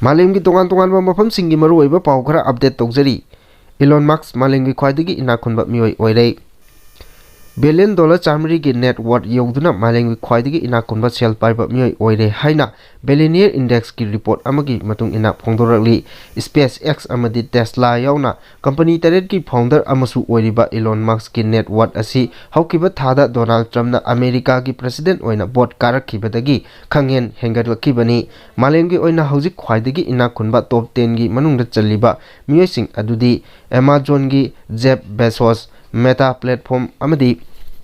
मालेम की तोगान तोगान मफम सिंगी मरुओइबा पाउ खरा अपडेट तौजरी इलोन मस्क मालेम की ख्वाइदगी इनाखुनबा मियोय ओइरे $1 बिलियन चामरी की नेट वर्थ यौदुना मालेम की ख्वाइदगी इनाखुनबा सेल पाइबा मियोय ओइरे हाइना बिलियनियर इंडेक्स की रिपोर्ट अमगी मतुंग इना फोंदोरकली स्पेस एक्स अमदी टेस्ला याउना कंपनी तरेट की फाउंडर अमसु ओइरिबा इलोन मस्क की नेट वर्थ असी हौकिबा थादा डोनाल्ड ट्रम्प ना अमेरिका की प्रेसिडेंट ओइना बोट कारखिबदगी खंगेन हेंगरलखिबनी मालेम की ओइना हौजिक ख्वाइदगी इनाखुनबा टॉप 10 की मनुंगदा चल्लिबा मियोयसिंग अदुदी एमेजॉन की जेफ बेजोस मेटा प्लेटफॉर्म अमदी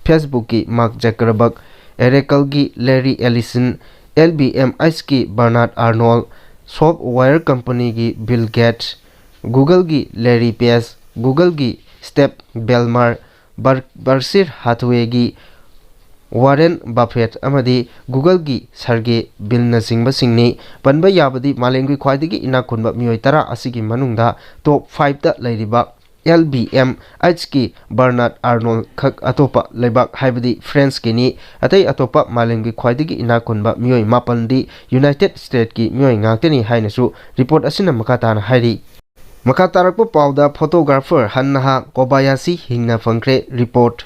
फेसबुक की मार्क जकरबर्ग एरेकल की लैरी एलिसन LVMH की बर्नार्ड आर्नोल्ड सॉफ्टवेयर कंपनी की बिल गेट्स गूगल की लैरी पेज गूगल की स्टेप बेलमर बर्सिर हाथवे की वारेन बफेट अमदी गूगल की सर्गे बिलनसिंगबसिंगनी पनबा याबदी मालेम की ख्वाइदगी इनाखुनबा मियोय तरा असिगी मनुंगदा टॉप 5 दा लैरिबा LVMH की बर्नार्ड आर्नोल्ड खक अतोपा लेबाक हाइबदी फ्रांस की नी अतई अतोपा मालेम की ख्वाइदगी इनाखुनबा मियोय मापनदी यूनाइटेड स्टेट की मियोय ngakteni हाइनसु रिपोर्ट असिना मकाताना हाइरी मकातारकपा पाउदा फोटोग्राफर हन्नहा कोबायाशी हिंगना फंख्रे रिपोर्ट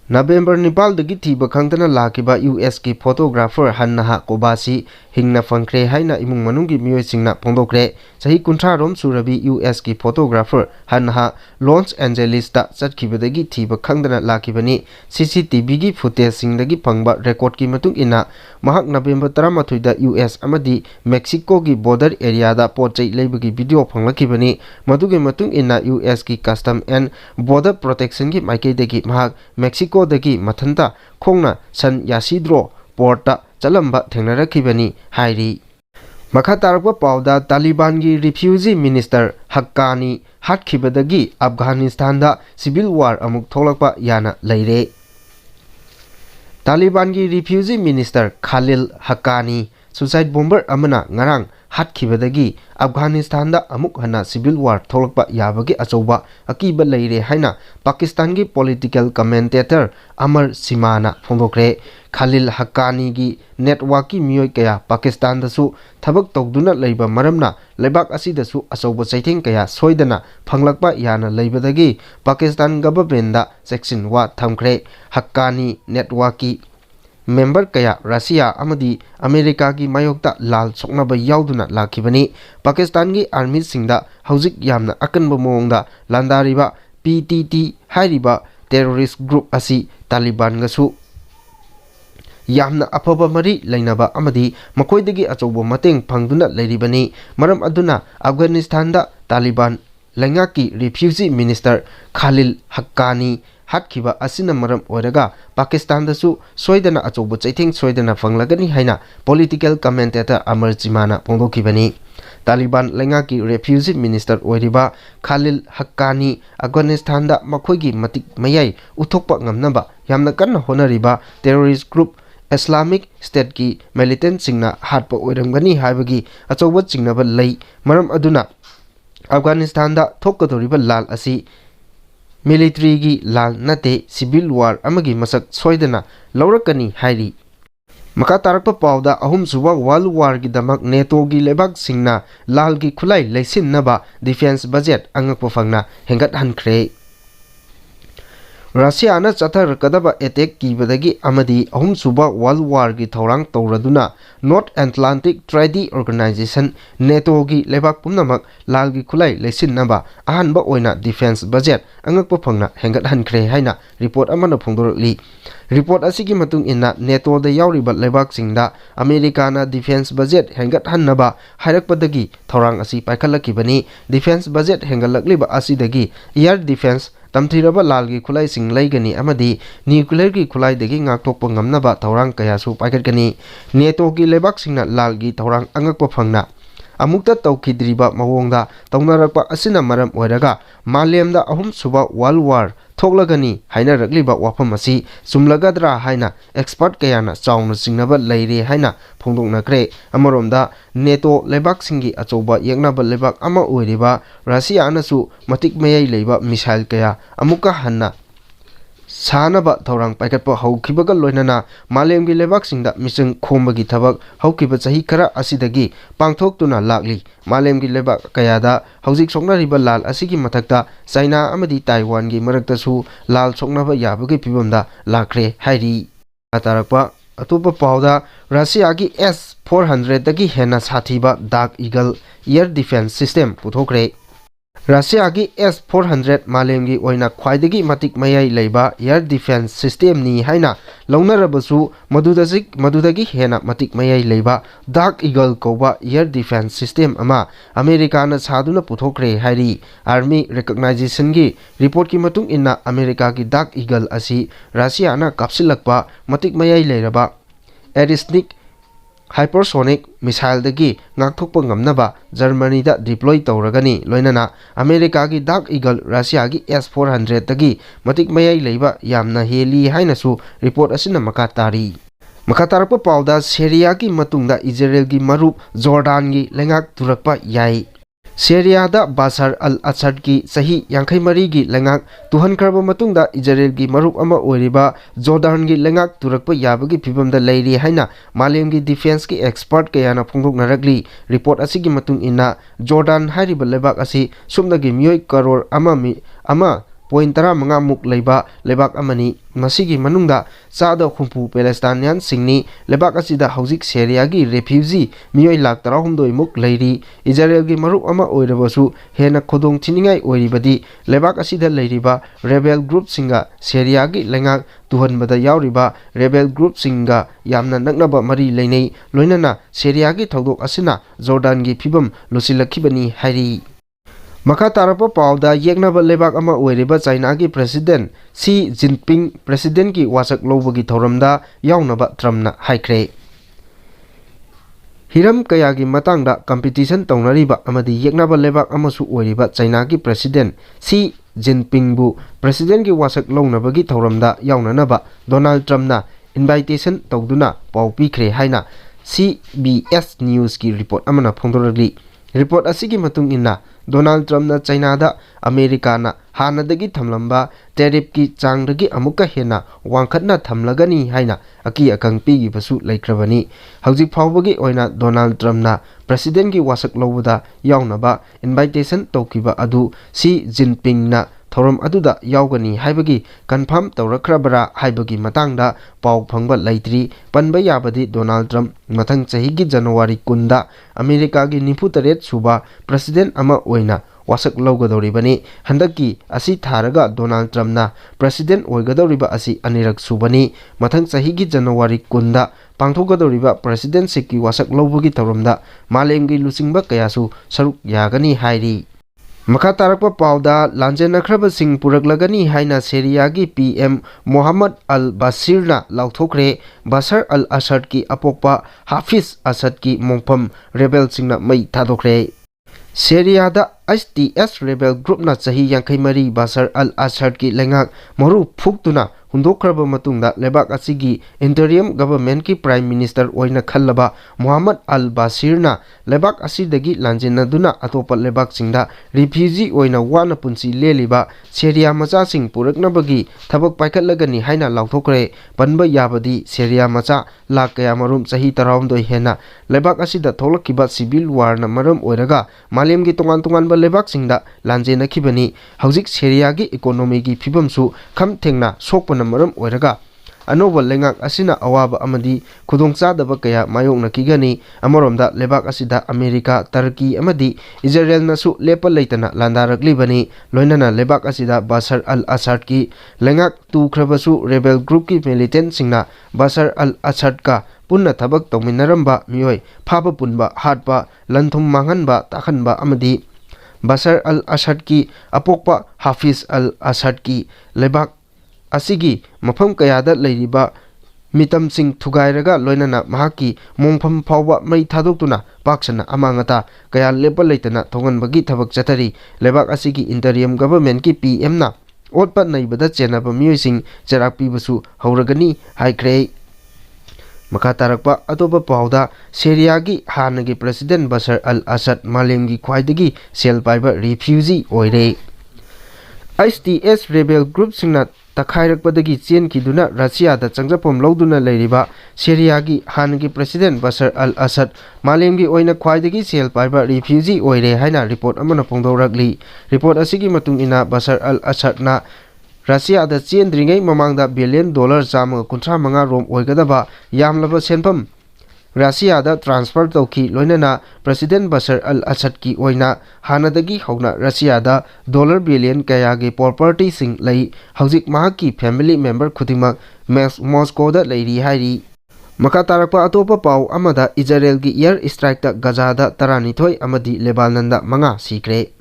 नवेंबर 9 दगी थीब खंगतना लाकिबा US की फोटोग्राफर हन्नहा कोबासी हिंगना फंख्रे हाइना इमुंग मनुंगी मियोय सिंगना फोंदोक्रे सही 19 रोम सुरबी US की फोटोग्राफर हन्नहा लॉस एंजेलिस ता चटखिबदगी थीब खंगतना लाकिबनी CCTV की फुटेज सिंगदगी फंगबा रेकॉर्ड की मतुंग इना महक नवेंबर 13 दा US अमदी मेक्सिको की बॉर्डर एरिया दा पोचै लेबगी वीडियो फंगलखिबनी मदुगे मतुंग इना US की कस्टम एंड बॉर्डर प्रोटेक्शन की माइकेदगी महक मेक्सिको दगी मथंता खोंगना सन यासीद्रो पोर्टा चलंबा थेंगनरखिबनी हाइरी मखा तारकपा पाउदा तालिबान की रिफ्यूजी मिनिस्टर हक्कानी हाटखिबदगी अफगानिस्तान दा सिविल वार अमुक थोलकपा याना लैरे तालिबान की refugee minister Khalil Haqqani suicide bomber अमना ngarang हाटखिबदगी अफगानिस्तान दा अमुक हना सिविल वार थोलकपा याबगे अचौबा अकीबा लैरे हाइना पाकिस्तान की पॉलिटिकल कमेंटेटर अमर सिमाना फोंदोक्रे खालिल हक्कानी की नेटवर्क की मियोय कया पाकिस्तान दसु थबक तौदुना लैबा मरमना लेबाक असिदसु अचौबा चैथेंग कया सोइदना फंगलकपा याना लैबदगी पाकिस्तान गवर्नमेंट दा सेक्शन वा थमख्रे हक्कानी नेटवर्क की मेंबर कया रशिया अमदी अमेरिका की मायोक्ता लाल सोकनाबा याउदुना लाखिबनी पाकिस्तान की आर्मी सिंगदा हौजिक यामना अकनबा मोंगदा लांदारिबा PTT हाइरिबा टेररिस्ट ग्रुप असी तालिबान गसु यामना अफबा मरी लैनबा अमदी मखोइदगी अचौबा मतेंग फंगदुना लैरिबनी मरम अदुना अफगानिस्तान दा तालिबान लैंगा की रिफ्यूजी मिनिस्टर खालिल हक्कानी हाटखिबा असिना मरम ओरगा पाकिस्तान दसु सोइदना अचौबा चैथेंग सोइदना फंगलगनी हाइना पॉलिटिकल कमेंटेटर अमर चिमाना फोंदोखिबनी तालिबान लैंगा की रिफ्यूजी मिनिस्टर ओरिबा खालिल हक्कानी अफगानिस्तान दा मखोइगी मतिक मयाई उथोकपा ngamnaba यामना कन्ना होनरिबा टेररिस्ट ग्रुप इस्लामिक स्टेट की मिलिटेंट सिंगना हाटपा ओइरंगनी हाइबगी अचौबा चिंगनबा लै मरम अदुना अफगानिस्तान दा थोकदोरिबा लाल असी मिलिट्री की लाल नते सिविल वार अमगी मसक सोइदना लौरकनी हाइरी मका तारकपा पाउदा अहुम सुबा वर्ल्ड वार की दमक नेटो की लेबाक सिंगना लाल की खुलाई लैसिननबा डिफेंस बजट अंगकपा फंगना हेंगत हनख्रे रशिया ना चथरकदबा अटैक कीबदगी अमदी अहुम सुबा वर्ल्ड वार की थौरांग तौरदुना North Atlantic Treaty Organization NATO की लेबाक पुनमक लाल की खुलाई लैसिननबा अहनबा ओइना डिफेंस बजट अंगकपा फंगना हेंगत हनख्रे हाइना रिपोर्ट अमना फोंदोरकली रिपोर्ट असिगी मतुंग इना नेटो दा यावरिबा लेबाक सिंगदा अमेरिका ना डिफेंस बजट हेंगत हन्नबा हाइरकपदगी थौरांग असी पाइखलकिबनी डिफेंस बजट हेंगलकलिबा असिदगी एयर डिफेंस तमथीरबा लाल की खुलाई सिंग लैगनी अमदी न्यूक्लियर की खुलाई दगी ngaktokpa ngamnaba thorang kayasu paikhatgani NATO की लेबाक सिंगना लाल की थौरांग अंगकपा फंगना अमुक्ता तौखिद्रिबा मवोंगदा तौनारकपा असिना मरम ओइरगा मालेमदा अहुम सुबा वर्ल्ड वार थोकलगनी हाइना रगलिबा वाफम असि सुमलगद्रा हाइना एक्सपर्ट कयाना चाउना सिंगनबा लैरे हाइना फोंदोकनख्रे अमरोमदा नेटो लेबाक सिंगी अचौबा येंगनाबा लेबाक अमा ओइरिबा रशियानासु मतिक मयai लैबा मिसाइल कया अमुका हन्ना सानबा थौरांग पाइखटपा हौखिबगा लोइनना मालेमगी लेबाकसिंगदा मिचंग खोमबगी थबक हौखिबा चही खरा असिदगी पांगथोक्तुना लाक्ली मालेमगी लेबाक कयादा हौजिक सोकनारिबा लाल असिगी मथक्ता चाइना अमदी ताइवानगी मरक्तसु लाल सोकनाबा याबगी फिबमदा लाखरे हाइरी तारकपा अतोपा पाउदा रशियागी S-400 दगी हेना साथीबा dark eagle air defence system पुथोखरे रशियागी S-400 मालेमगी ओइना ख्वाइदगी मतिक मयाई लेबा एयर डिफेंस सिस्टम नि हाइना लौनरबसु मदुदगी हेना मतिक मयाई लेबा डाक ईगल कौबा एयर डिफेंस सिस्टम अमा अमेरिकाना सादुना पुथोखरे हाइरी आर्मी रिकॉग्नाइजेशन की रिपोर्ट की मतुंग इन्ना अमेरिका की डाक ईगल असी रशियाना कापसिलकपा मतिक मयाई लेरबा एरिस्टिक हाइपरसोनिक मिसाइल दगी नाकथोकपा ngamnaba जर्मनी दा डिप्लॉय तौरगनी लोइनना अमेरिका की डाक ईगल रशिया की S-400 दगी मतिक मयाई लेबा यामना हेली हाइनसु रिपोर्ट असिना मका तारी मका तारकपा पाउदा सीरिया की मतुंगदा इजराइल की मरुप जॉर्डान की लेंगाक तुरकपा याई सीरिया दा बाशर अल असद की सही 53 की लेंगाक तुहनखरबा मतुंगदा इजराइल की मरुप अमा ओइरिबा जॉर्डान की लेंगाक तुरकपा याबगी फिबमदा लेरी हाइना मालेम की डिफेंस की एक्सपर्ट कयाना फोंदोकनरगली रिपोर्ट असिगी मतुंग इन्ना जॉर्डान हाइरिबा लेबाक असि सुमदगी मियोय करोड़ अमा .15 मुक लेबा लेबाक अमनी मसिगी मनुंगदा चादा हुंफु पैलेस्टाइनियन सिंगनी लेबाक असिदा हौजिक सीरिया की रेफ्यूजी मियोय लाख 13 मुक लेरी इजराइल की मरुप अमा ओइरबसु हेना खोदोंग थिनिंगाई ओइरिबदी लेबाक असिदा लेरिबा रेबेल ग्रुप सिंगा सीरिया की लेंगाक तुहनबदा यावरिबा रेबेल ग्रुप सिंगा यामना नकनबा मरी लेनै लोइनना सीरिया की थौदोक असिना जॉर्डान की फिबम लुसिलखिबनी हाइरी मखा तारपा पाउदा येकनबा लेबाक अमा ओइरिबा चाइना की प्रेसिडेंट शी जिनपिंग प्रेसिडेंट की वासक लौबगी थौरमदा यावनबा ट्रम्पना हाइख्रे हिरम कया की मतंगदा कंपटीशन तौनरिबा अमदी येकनबा लेबाक अमसु ओइरिबा चाइना की प्रेसिडेंट शी जिनपिंग बु प्रेसिडेंट की वासक लौनबगी थौरमदा यावननबा डोनाल्ड ट्रम्पना इनवाइटेशन तौदुना पाउ पिख्रे हाइना CBS न्यूज़ की रिपोर्ट अमना फोंदोरगली रिपोर्ट असिगी मतुंग इन्ना डोनाल्ड ट्रम्पना चाइनादा अमेरिकाना हानदगी थमलंबा टेरिफ की चांगदगी अमुक्का हेना वांखतना थमलगनी हाइना अकी अकंग पिगिबसु लेख्रबनी हौजिक फावबगी ओइना डोनाल्ड ट्रम्पना प्रेसिडेंट की वासक लौबदा यावनबा इनवाइटेशन तौकिबा अदु शी जिनपिंगना थौरम अदुदा यावगनी हाइबगी कन्फर्म तौरखरबरा हाइबगी मतंगदा पाउ फंगबा लैत्री पनबा याबदी डोनाल्ड ट्रम्प मथंग चहीगी जनवरी 10 अमेरिका की 98 सुबा प्रेसिडेंट अमा ओइना वासक लौगदौरिबनी हंदकी असि थारगा डोनाल्ड ट्रम्पना प्रेसिडेंट ओइगदौरिबा असि अनिरक सुबनी मथंग चहीगी जनवरी 10 पांथोगदौरिबा प्रेसिडेंटशिप की वासक लौबगी थौरमदा मालेमगी लुचिंगबा कयासु सरुक यागनी हाइरी मखा तारकपा पाउदा लांजेनखरबा सिंह पुरकलगनी हाइना सीरिया की PM मोहम्मद अल बशीरना लाउथोखरे बशर अल असद की अपोक्पा हाफिज असद की मोंफम रेबेल सिंगना मई थादोखरे सीरिया दा STS रेबेल ग्रुप ना चही 53 बशर अल असद की लेंगाक मरु फुक्तुना हुंदोखरबा मतुंगदा लेबाक असिगी इंटरियम गवर्नमेंट की प्राइम मिनिस्टर ओइना खल्लबा मोहम्मद अल बशीरना लेबाक असिदगी लांजेनदुना अतोपा लेबाक सिंगदा रिफ्यूजी ओइना वाना पुंसी लेलिबा सीरिया मचा सिंग पुरकनबगी थबक पाइखटलगनी हाइना लाउथोखरे पनबा याबदी सीरिया मचा लाख कया मरुम चही 12 हेना लेबाक असिदा थोलकिबा सिविल वार ना मरम ओइरगा मालेमगी तोंगान तोंगानबा लेबाक सिंगदा लांजेनखिबनी हौजिक सीरिया की इकोनॉमी की फिबमसु खम थेंगना सोक मरम ओइरगा अनोबा लेंगाक असिना अवाबा अमदी खुदोंचादबा कया मायोंगनखिगनी अमरोमदा लेबाक असिदा अमेरिका टर्की अमदी इजराइल नसु लेपा लेतना लांदारकलिबनी लोइनना लेबाक असिदा बशर अल असद की लेंगाक तुख्रबसु रेबेल ग्रुप की मिलिटेंट सिंगना बशर अल असद का पुन्ना थबक तौमिनरंबा मियोय फाबा पुनबा हाटबा लंथुम मांगनबा ताखनबा अमदी बशर अल असद की अपोक्पा हाफिज अल असद की लेबाक असिगी मफम कयादा लेरिबा मितम सिंह थुगाइरगा लोइनना महाकी मोंफम फावबा मई थादोक्तुना पाक्सना अमांगता कया लेपा लेतना थोगनबगी थबक चतरी लेबाक असिगी इंटरियम गवर्नमेंट की PM ना ओटपा नैबदा चेनबा मियोइसिंग चराक पिबसु हौरगनी हाइख्रे मखा तारकपा अतोपा पाउदा सीरिया की हानगी प्रेसिडेंट बशर अल असद मालेमगी ख्वाइदगी सेल पाइबा रिफ्यूजी ओइरे STS रेबेल ग्रुप सिंगना takhairappadagi chenkiduna Russia da changjapom loduna leiriba Syria gi hangi president Bashar al-Assad malemgi oina khwaidagi sel paiba refugee oire haina report amana pongdoragli report asigi matung ina Bashar al-Assad na Russia da chendringai mamangda billion dollar jama kuntra manga rom oigadaba yamlaba senpam Russia da transfer tauki loinana President Bashar al-Assad ki oina hanadagi hauna Russia da dollar billion kaya ge property sing lai hauzik mahaki family member khudimak Moscow da leiri hairi maka tarakpa atopa pau amada Israel gi air strike ta Gaza da taranithoi amadi Lebanon da manga sikre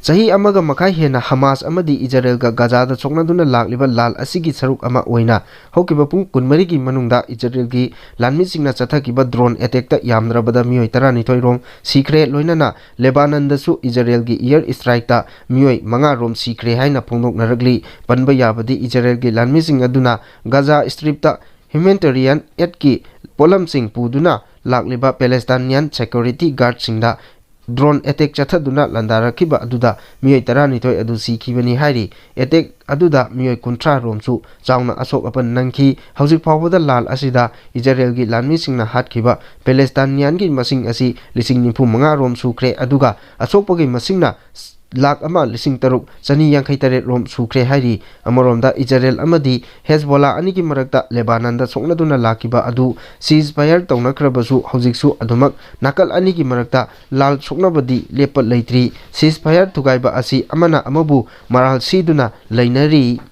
Sahi amaga makai hena Hamas amadi Israel ga Gaza da choknaduna lakliba lal asigi saruk ama oina hokiba pung kunmari gi manungda Israel gi lanmi singna chathakiba drone attack ta yamdrabada mioi tarani thoirong sikre loinana Lebanon da su Israel gi air strike ta mioi manga rom sikre haina phongdok naragli banba yabadi Israel gi lanmi sing aduna Gaza strip ta humanitarian aid ki polam sing puduna lakliba Palestinian security guard singda drone attack chathaduna landarakiba aduda mioi tarani thoi adu sikhibani hairi attack aduda mioi kuntra romchu chauna asok apan nangki hauzik phawbada lal asida Israel gi lanmi singna hatkhiba Palestinian gi masing asi lising nimpu manga rom sukre aduga asokpagi masingna lakh ama lising taruk chani yankhai taret rom sukre hairi amoromda Israel amadi Hezbollah ani ki marakta Lebanon da soknaduna lakiba adu ceasefire tawnakrabasu haujiksu adumak nakal ani ki marakta lal soknabadi lepal leitri ceasefire thugaiba asi amana amabu maral siduna leinari